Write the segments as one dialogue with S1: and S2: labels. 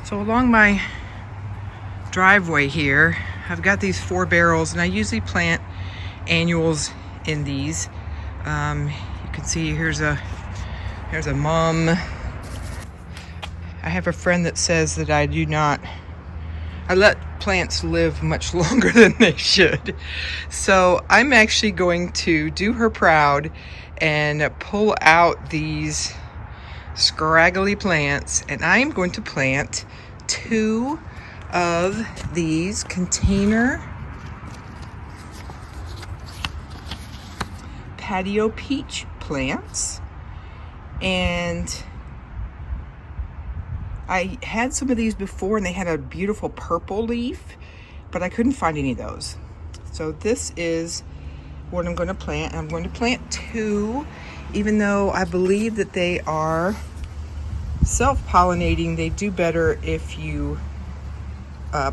S1: So along my driveway here, I've got these 4 barrels, and I usually plant annuals in these. You can see here's a mum. I have a friend that says that I let plants live much longer than they should. So I'm actually going to do her proud and pull out these scraggly plants, and I'm going to plant 2 of these container Patio Peach plants. And I had some of these before and they had a beautiful purple leaf, but I couldn't find any of those. So this is what I'm going to plant. I'm going to plant 2, even though I believe that they are self-pollinating. They do better if you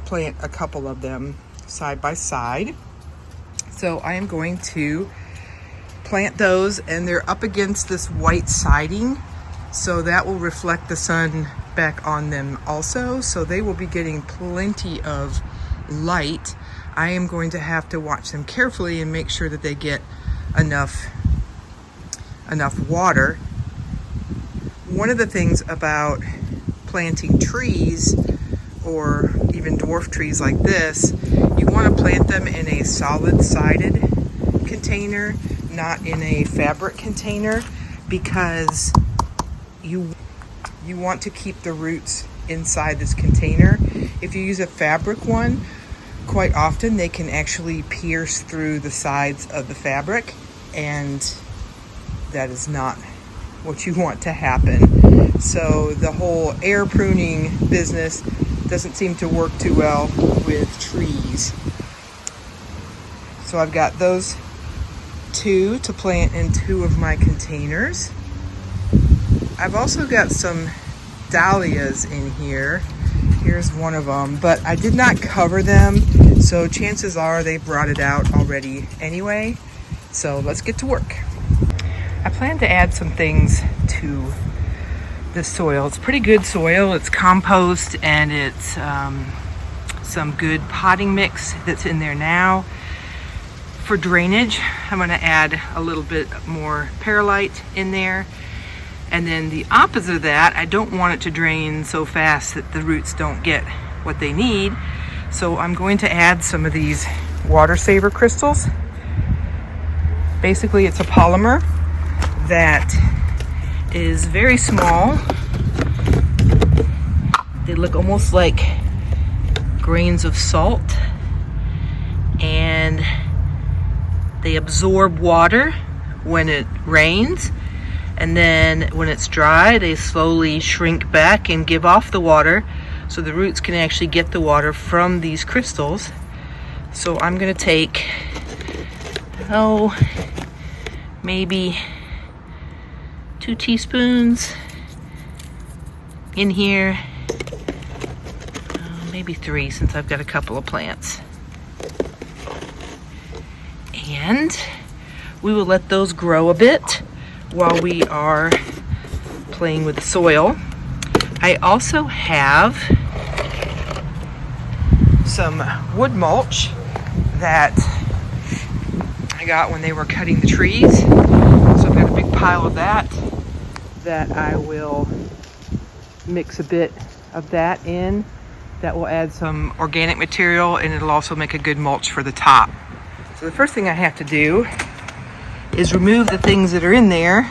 S1: plant a couple of them side by side. So I am going to plant those, and they're up against this white siding, so that will reflect the sun back on them also, so they will be getting plenty of light. I am going to have to watch them carefully and make sure that they get enough water. One of the things about planting trees, or even dwarf trees like this, you want to plant them in a solid-sided container, not in a fabric container, because you want to keep the roots inside this container. If you use a fabric one, quite often they can actually pierce through the sides of the fabric, and that is not what you want to happen. So the whole air pruning business doesn't seem to work too well with trees. So I've got those 2 to plant in 2 of my containers. I've also got some dahlias in here. Here's one of them, but I did not cover them, so chances are they've rotted out already anyway. So let's get to work. I plan to add some things to this soil. It's pretty good soil. It's compost, and it's some good potting mix that's in there now. For drainage, I'm going to add a little bit more perlite in there. And then the opposite of that, I don't want it to drain so fast that the roots don't get what they need. So I'm going to add some of these water saver crystals. Basically, it's a polymer that is very small. They look almost like grains of salt, and they absorb water when it rains, and then when it's dry they slowly shrink back and give off the water, so the roots can actually get the water from these crystals. So I'm going to take maybe 2 teaspoons in here, maybe 3 since I've got a couple of plants. And we will let those grow a bit while we are playing with the soil. I also have some wood mulch that I got when they were cutting the trees. So I've got a big pile of that I will mix a bit of that in. That will add some organic material, and it'll also make a good mulch for the top. So the first thing I have to do is remove the things that are in there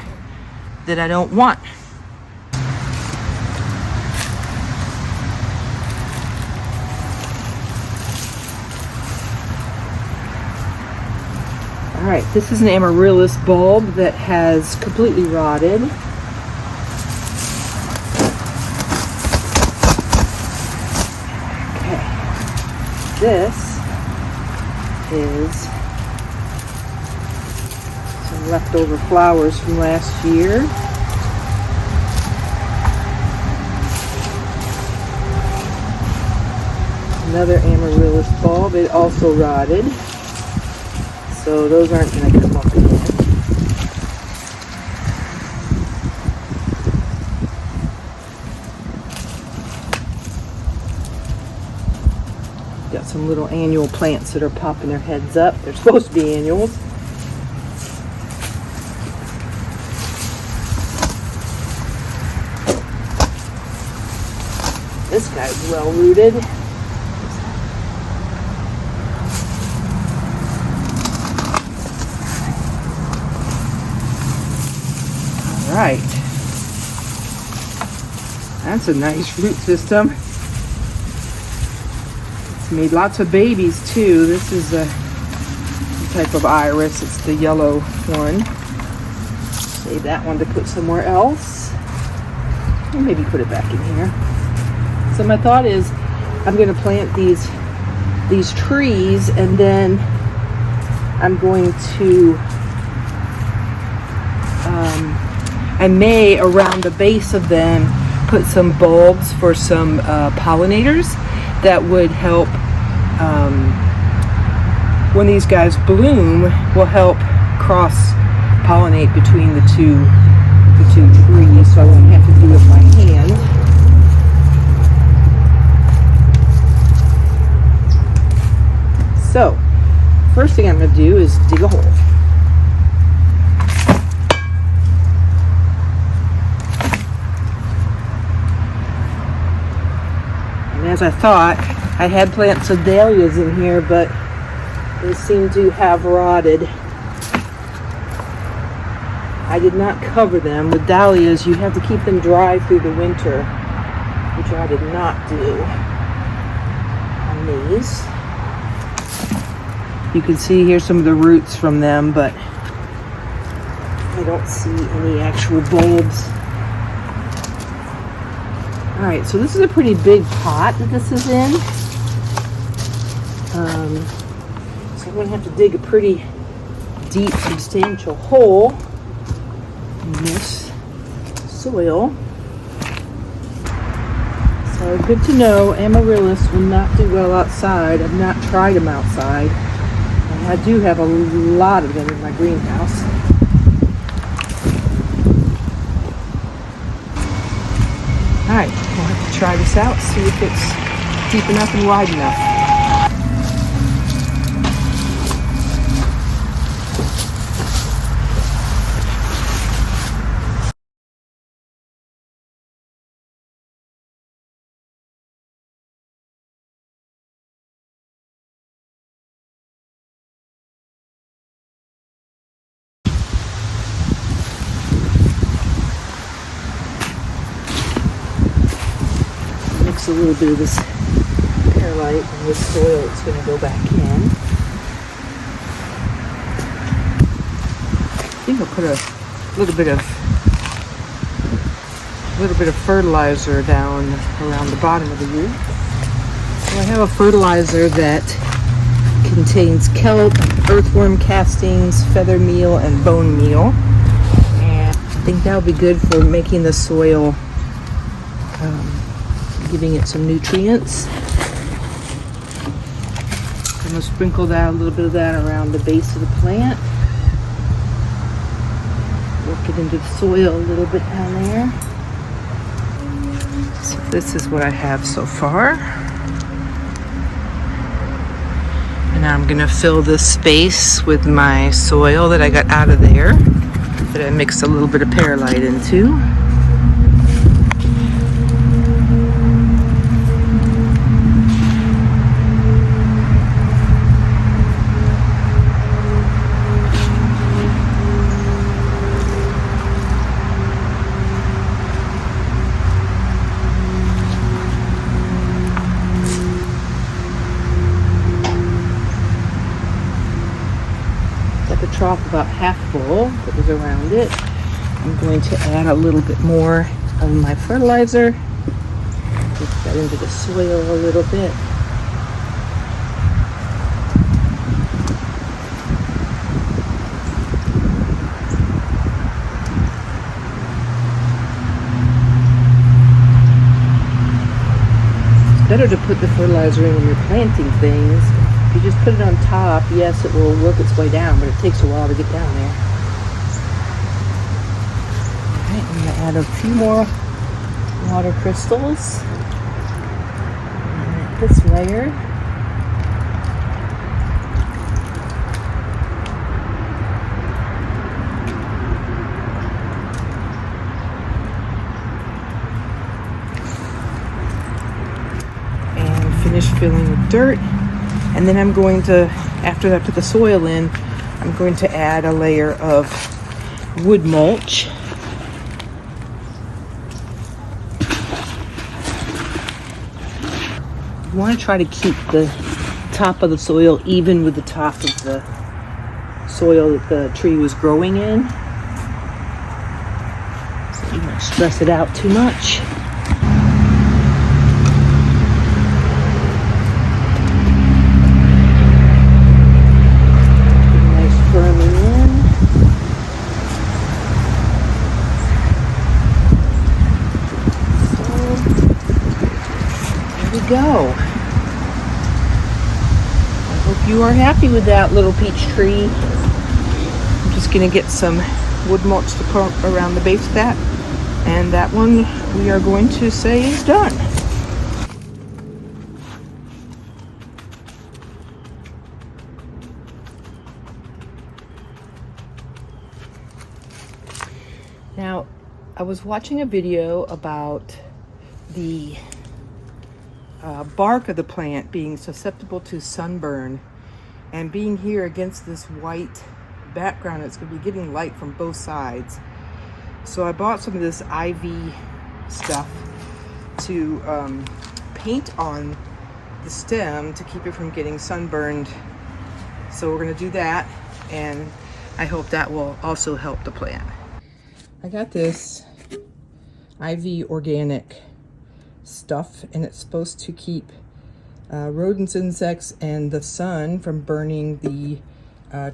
S1: that I don't want. All right, this is an amaryllis bulb that has completely rotted. Okay, this is some leftover flowers from last year. Another amaryllis bulb, it also rotted. So those aren't going to come up again. some little annual plants that are popping their heads up. They're supposed to be annuals. This guy's well rooted. All right. That's a nice root system. It's made lots of babies too. This is a type of iris. It's the yellow one. Save that one to put somewhere else. Or maybe put it back in here. So my thought is I'm going to plant these trees, and then I'm going to I may around the base of them put some bulbs for some pollinators that would help when these guys bloom, will help cross pollinate between the two trees, so I won't have to do it by hand. So, first thing I'm going to do is dig a hole. And as I thought, I had plants of dahlias in here, but they seem to have rotted. I did not cover them. With dahlias, you have to keep them dry through the winter, which I did not do on these. You can see here some of the roots from them, but I don't see any actual bulbs. All right, so this is a pretty big pot that this is in. So I'm going to have to dig a pretty deep, substantial hole in this soil. So good to know, amaryllis will not do well outside. I've not tried them outside. I do have a lot of them in my greenhouse. Alright, we'll have to try this out, see if it's deep enough and wide enough. A little bit of this perlite and this soil that's going to go back in. I think I'll put a little bit of fertilizer down around the bottom of the root. So I have a fertilizer that contains kelp, earthworm castings, feather meal, and bone meal. And I think that'll be good for making the soil giving it some nutrients. I'm going to sprinkle that, a little bit of that around the base of the plant. Work it into the soil a little bit down there. So this is what I have so far. And now I'm going to fill this space with my soil that I got out of there, that I mixed a little bit of perlite into. Trough about half full that was around it. I'm going to add a little bit more of my fertilizer. Get that into the soil a little bit. It's better to put the fertilizer in when you're planting things. If you just put it on top, yes, it will work its way down, but it takes a while to get down there. Alright, I'm going to add a few more water crystals. This layer. filling with dirt. And then I'm going to, after I put the soil in, I'm going to add a layer of wood mulch. You want to try to keep the top of the soil even with the top of the soil that the tree was growing in. So you don't stress it out too much. Go. I hope you are happy with that little peach tree. I'm just going to get some wood mulch to put around the base of that, and that one we are going to say is done. Now, I was watching a video about the bark of the plant being susceptible to sunburn, and being here against this white background, it's going to be getting light from both sides. So I bought some of this ivy stuff to paint on the stem to keep it from getting sunburned. So we're going to do that, and I hope that will also help the plant. I got this ivy organic stuff, and it's supposed to keep rodents, insects, and the sun from burning the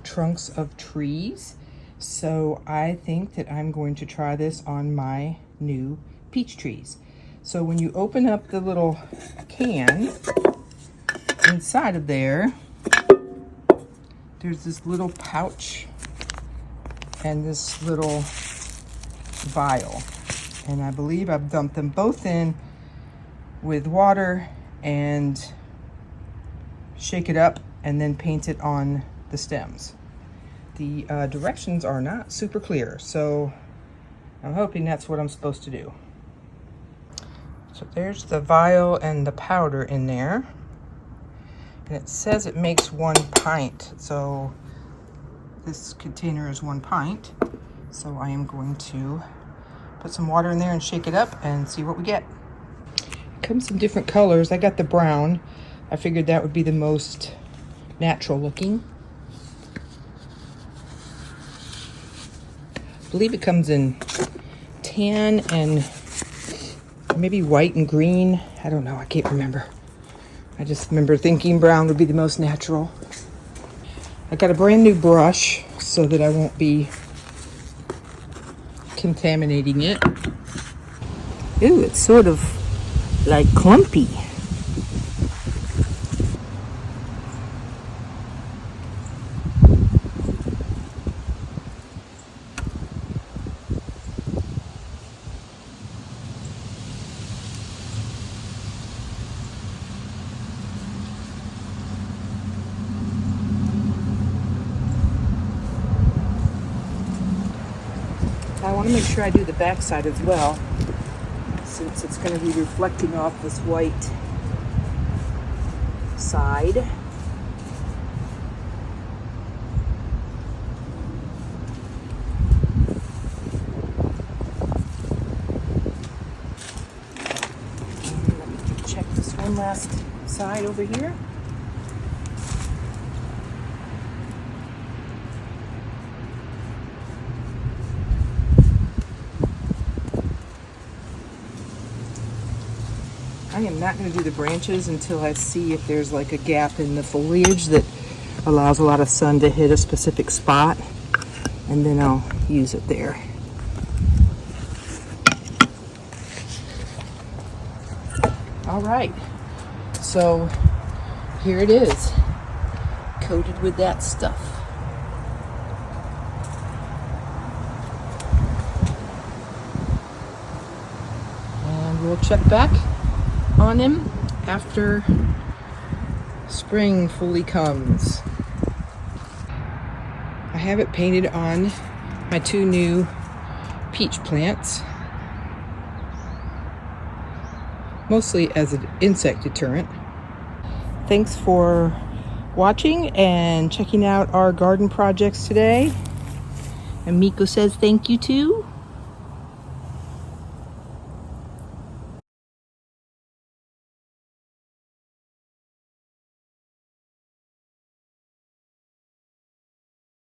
S1: trunks of trees. So I think that I'm going to try this on my new peach trees. So when you open up the little can, inside of there's this little pouch and this little vial, and I believe I've dumped them both in with water and shake it up and then paint it on the stems. The directions are not super clear, so I'm hoping that's what I'm supposed to do. So there's the vial and the powder in there, and it says it makes 1 pint, so this container is 1 pint. So I am going to put some water in there and shake it up and see what we get. Comes in different colors. I got the brown. I figured that would be the most natural looking. I believe it comes in tan and maybe white and green. I don't know. I can't remember. I just remember thinking brown would be the most natural. I got a brand new brush so that I won't be contaminating it. Ooh, it's sort of like clumpy. I want to make sure I do the back side as well, since it's going to be reflecting off this white side. And let me check this one last side over here. I am not going to do the branches until I see if there's like a gap in the foliage that allows a lot of sun to hit a specific spot, and then I'll use it there. All right, so here it is, coated with that stuff. And we'll check back on him after spring fully comes. I have it painted on my 2 new peach plants, mostly as an insect deterrent. thanks for watching and checking out our garden projects today. And Miko says thank you too.